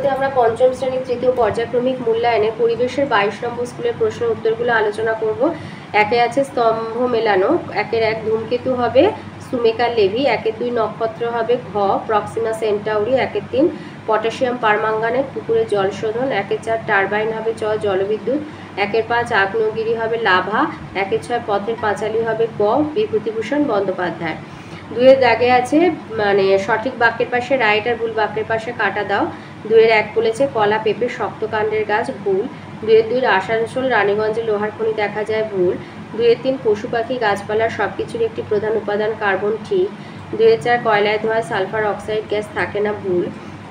ভিডিওতে আমরা পঞ্চম শ্রেণীর তৃতীয় পর্যায়ক্রমিক মূল্যায়নের পরিবেশের 22 নম্বর স্কুলের প্রশ্নের উত্তরগুলো আলোচনা করব। একে আছে স্তম্ভ মেলানো, একের 1 ধূমকেতু হবে সুমেকার লেভি, একের 2 নক্ষত্র হবে ঘ প্রক্সিমা সেন্টাউরি, একের 3 পটাশিয়াম পারম্যাঙ্গানেট পুকুরে জল শোধন, একের 4 টারবাইন হবে চ জলবিদ্যুৎ, একের 5 আগ্নেয়গিরি হবে লাভা, একের 6 পথের পাঁচালী হবে ক বিভূতিভূষণ বন্দ্যোপাধ্যায়। 2-এর দাগে আছে মানে সঠিক বাক্যের পাশে রাইট আর ভুল বাক্যের পাশে কাটা দাও। 2-এর 1 বলেছে কলা পেঁপে শক্তকাণ্ডের গাছ ভুল। 2-এর 2 আসানসোল রানীগঞ্জে লোহার খনি দেখা যায় ভুল। 2-এর 3 পশু পাখি গাছপালার সব কিছুর একটি প্রধান উপাদান কার্বন ঠিক। 2-এর 4 কয়লায় ধোঁয়ায় সালফার অক্সাইড গ্যাস থাকে না ভুল।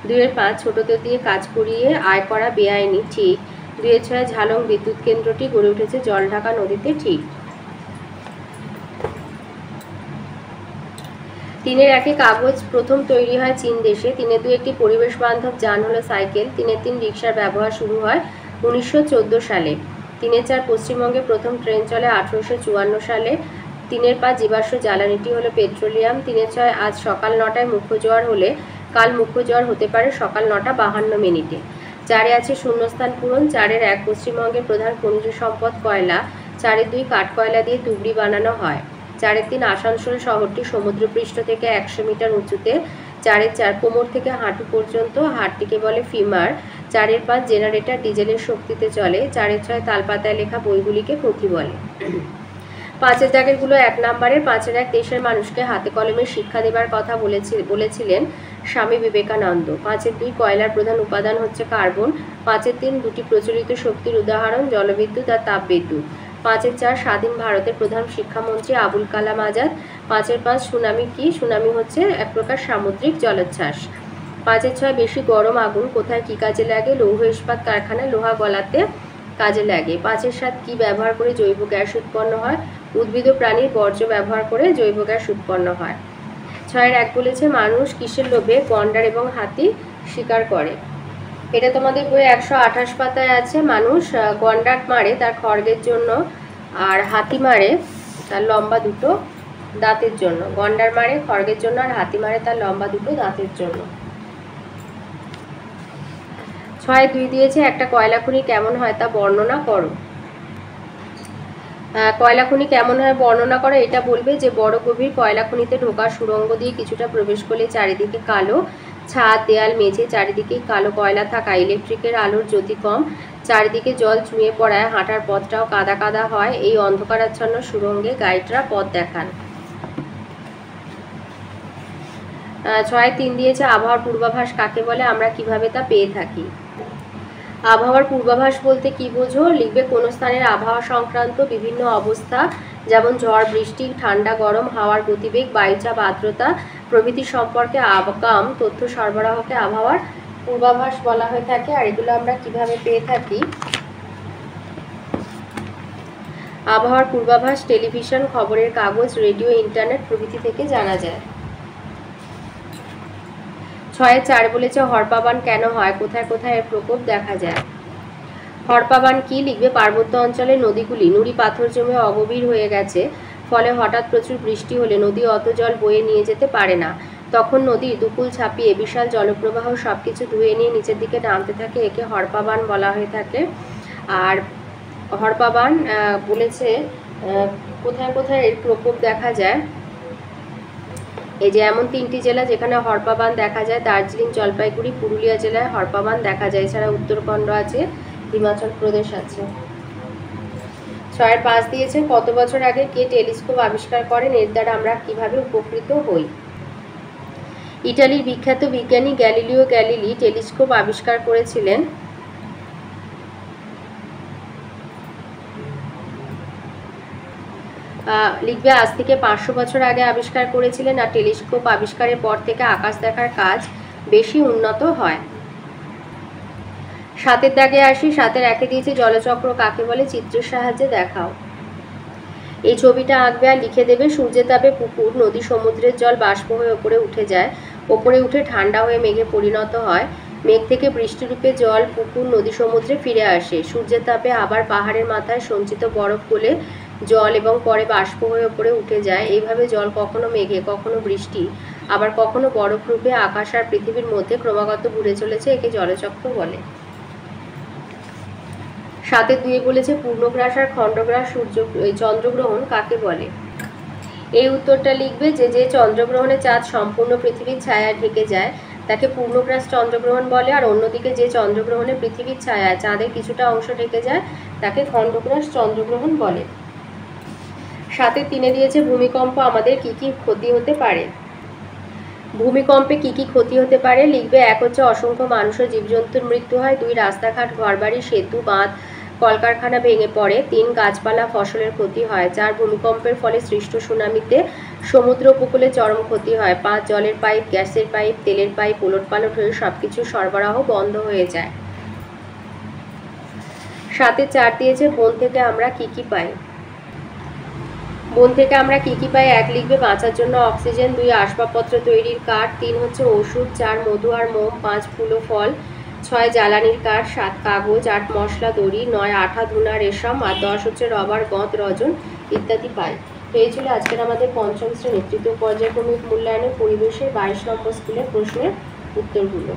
2-এর 5 ছোটদের দিয়ে কাজ করিয়ে আয় করা বেআইনি ঠিক। 2-এর 6 ঝালং বিদ্যুৎ কেন্দ্রটি গড়ে উঠেছে জলঢাকা নদীতে ঠিক। 3-এর 1 কাগজ প্রথম তৈরি হয় চীন দেশে। 3-এর 2 একটি পরিবেশ বান্ধব যান হলো সাইকেল। 3-এর 3 রিক্সার ব্যবহার শুরু হয় 1914 সালে। 3-এর 4 পশ্চিমবঙ্গে প্রথম ট্রেন চলে 1854 সালে। 3-এর 5 জীবাশ্ম জ্বালানিটি হলো পেট্রোলিয়াম। 3-এর 6 আজ সকাল 9টায় মুখ্য জোয়ার হলে কাল মুখ্য জোয়ার হতে পারে সকাল 9:52। 4-এ আছে শূন্যস্থান পূরণ। 4-এর 1 পশ্চিমবঙ্গের প্রধান খনিজ সম্পদ কয়লা। 4-এর 2 কাঠকয়লা দিয়ে তুবড়ি বানানো হয়। 4-এর 3 আসানসোল শহরটি সমুদ্রপৃষ্ঠ থেকে 100 মিটার উঁচুতে। 4-এর 4 কোমর থেকে হাঁটু পর্যন্ত হাড়টিকে বলে ফিমার। 4-এর 5 জেনারেটর ডিজেলের শক্তিতে চলে। 4-এর 6 তালপাতায় লেখা বইগুলিকে পুঁথি বলে। 5-এর দাগেরগুলো 1 নম্বরের। 5-এর 1 দেশের মানুষকে হাতে কলমে শিক্ষা দেবার কথা বলেছিলেন স্বামী বিবেকানন্দ। 5-এর 2 কয়লার প্রধান উপাদান হচ্ছে কার্বন। 5-এর 3 দুটি প্রচলিত শক্তির উদাহরণ জলবিদ্যুৎ আর তাপবিদ্যুৎ। 5-এর 4 স্বাধীন ভারতের প্রধান শিক্ষামন্ত্রী আবুল কালাম আজাদ। 5-এর 5 সুনামি কি? সুনামি হচ্ছে এক প্রকার সামুদ্রিক জলোচ্ছ্বাস। 5-এর 6 বেশি গরম আগুন কোথায় কি কাজে লাগে? লৌহ ইস্পাত কারখানায় লোহা গলাতে কাজে লাগে। 5-এর 7 কি ব্যবহার করে জৈব গ্যাস উৎপন্ন হয়? উদ্ভিদ ও প্রাণীর বর্জ্য ব্যবহার করে জৈব গ্যাস উৎপন্ন হয়। 6-এর 1 বলেছে মানুষ কিসের লোভে গন্ডার এবং হাতি শিকার করে? এটা তোমাদের বইয়ে 128 পাতায় আছে। মানুষ গন্ডার মারে তার খড়গের জন্য, আর হাতি মারে তার লম্বা দুটো দাঁতের জন্য। গন্ডার মারে খড়গের জন্য আর হাতি মারে তার লম্বা দুটো দাঁতের জন্য। 6-এ 2 দিয়েছে একটা কয়লা খনি কেমন হয় তা বর্ণনা করো। কয়লা খনি কেমন হয় বর্ণনা করো। এটা বলবে যে বড় গভীর কয়লা খনিতে ঢোকার সুড়ঙ্গ দিয়ে কিছুটা প্রবেশ করলে চারিদিকে কালো ছাদ দেয়াল মেঝে, চারিদিকে কালো কয়লা থাকা, ইলেকট্রিকের আলোর জ্যোতি কম, চারিদিকে জল চুঁয়ে পড়ায় হাঁটার পথটাও কাদা কাদা হয়। এই অন্ধকারাচ্ছন্ন সুড়ঙ্গে গাইডরা পথ দেখান। 6-এ 3 দিয়েছে আবহাওয়ার পূর্বাভাস কাকে বলে, আমরা কিভাবে তা পেয়ে থাকি। আবহাওয়ার পূর্বাভাস বলতে কি বোঝো? লিখবে কোনো স্থানের আবহাওয়া সংক্রান্ত বিভিন্ন অবস্থা যেমন ঝড় বৃষ্টি ঠান্ডা গরম হাওয়ার গতিবেগ বায়ুচাপ আর্দ্রতা প্রভৃতি সম্পর্কে আগাম তথ্য সরবরাহকে আবহাওয়ার পূর্বাভাস বলা হয়ে থাকে। আর এগুলো আমরা কিভাবে পেয়ে থাকি? আবহাওয়ার পূর্বাভাস টেলিভিশন খবরের কাগজ রেডিও ইন্টারনেট প্রভৃতি থেকে জানা যায়। 6-এর 4 বলেছে হরপাবান কেন হয়, কোথায় কোথায় এর প্রকোপ দেখা যায়। হরপাবান কি? লিখবে পার্বত্য অঞ্চলের নদীগুলি নুড়ি পাথর জমে অগভীর হয়ে গেছে, ফলে হঠাৎ প্রচুর বৃষ্টি হলে নদী অত জল বয়ে নিয়ে যেতে পারে না। তখন নদীর দুকুল ছাপিয়ে বিশাল জলপ্রবাহ সব কিছু ধুয়ে নিয়ে নিচের দিকে নামতে থাকে। একে হরপাবান বলা হয়ে থাকে। আর হরপাবান বলেছে কোথায় কোথায় এর প্রকোপ দেখা যায়। এই যে এমন 3টি জেলা যেখানে হরপাবান দেখা যায়, দার্জিলিং জলপাইগুড়ি পুরুলিয়া জেলায় হরপাবান দেখা যায়। এছাড়া উত্তরাখণ্ড আছে, হিমাচল প্রদেশ আছে। 6-এর 5 দিয়েছে কত বছর আগে কে টেলিস্কোপ আবিষ্কার করেন, এর দ্বারা আমরা কিভাবে উপকৃত হই। ইটালির বিখ্যাত বিজ্ঞানী গ্যালিলিও গ্যালিলি টেলিস্কোপ আবিষ্কার করেছিলেন। লিখবে আজ থেকে 500 বছর আগে আবিষ্কার করেছিলেন। আর টেলিস্কোপ আবিষ্কারের পর থেকে আকাশ দেখার কাজ বেশি উন্নত হয়। 7-এর দাগে আসি। 7-এর 1 দিয়েছে জলচক্র কাকে বলে, চিত্রের সাহায্যে দেখাও। এই ছবিটা আঁকবে আর লিখে দেবে সূর্যের তাপে পুকুর নদী সমুদ্রের জল বাষ্প হয়ে ওপরে উঠে যায়, ওপরে উঠে ঠান্ডা হয়ে মেঘে পরিণত হয়, মেঘ থেকে বৃষ্টিরূপে জল পুকুর নদী সমুদ্রে ফিরে আসে, সূর্যের তাপে আবার পাহাড়ের মাথায় সঞ্চিত বরফ গলে জল এবং পরে বাষ্প হয়ে ওপরে উঠে যায়। এইভাবে জল কখনো মেঘে কখনো বৃষ্টি আবার কখনো বরফরূপে আকাশ আর পৃথিবীর মধ্যে ক্রমাগত ঘুরে চলেছে, একে জলচক্র বলে। 7-2 বলেছে পূর্ণগ্রাস আর খণ্ডগ্রাস চন্দ্রগ্রহণ কাকে বলে? এই উত্তরটা লিখবে যে চন্দ্রগ্রহণে চাঁদ সম্পূর্ণ পৃথিবীর ছায়ায় ঢেকে যায় তাকে পূর্ণগ্রাস চন্দ্রগ্রহণ বলে, আর অন্যদিকে যে চন্দ্রগ্রহণে পৃথিবীর ছায়ায় চাঁদের কিছুটা অংশ ঢেকে যায় তাকে খণ্ডগ্রাস চন্দ্রগ্রহণ বলে। 7-3 দিয়েছে ভূমিকম্প আমাদের কি কি ক্ষতি হতে পারে? ভূমিকম্পে কি কি ক্ষতি হতে পারে লিখবে। 1 হচ্ছে অসংখ্য মানুষ ও জীবজন্তুর মৃত্যু হয়। 2 রাস্তাঘাট, ঘরবাড়ি, সেতু, বাঁধ, কলকারখানা ভেঙে পড়ে। 3 গাছপালা, ফসলের ক্ষতি হয়। 4 ভূমিকম্পের ফলে সৃষ্ট সুনামিতে সমুদ্র উপকূলে চরম ক্ষতি হয়। 5 জলের পাইপ, গ্যাসের পাইপ, তেলের পাইপ ওলটপালট হয়ে সবকিছু সরবরাহ বন্ধ হয়ে যায়। 7-4 দিয়েছে বন থেকে আমরা কি কি পাই? বন থেকে আমরা কি কি পাই? 1 লিখবে বাঁচার জন্য অক্সিজেন। 2 আসবাবপত্র তৈরির কাঠ। 3 হচ্ছে ওষুধ। 4 মধু আর মোম। 5 ফুল ও ফল। 6 জ্বালানির কাঠ। 7 কাগজ। 8 মশলা, দড়ি। 9 আঠা, ধুনা, রেশম। আর 10 হচ্ছে রবার, গঁদ, রজন ইত্যাদি পাই। তো এই ছিল আজকের আমাদের পঞ্চম শ্রেণীর তৃতীয় পর্যায়ক্রমিক মূল্যায়নের পরিবেশের 22 নম্বর স্কুলের প্রশ্নের উত্তরগুলো।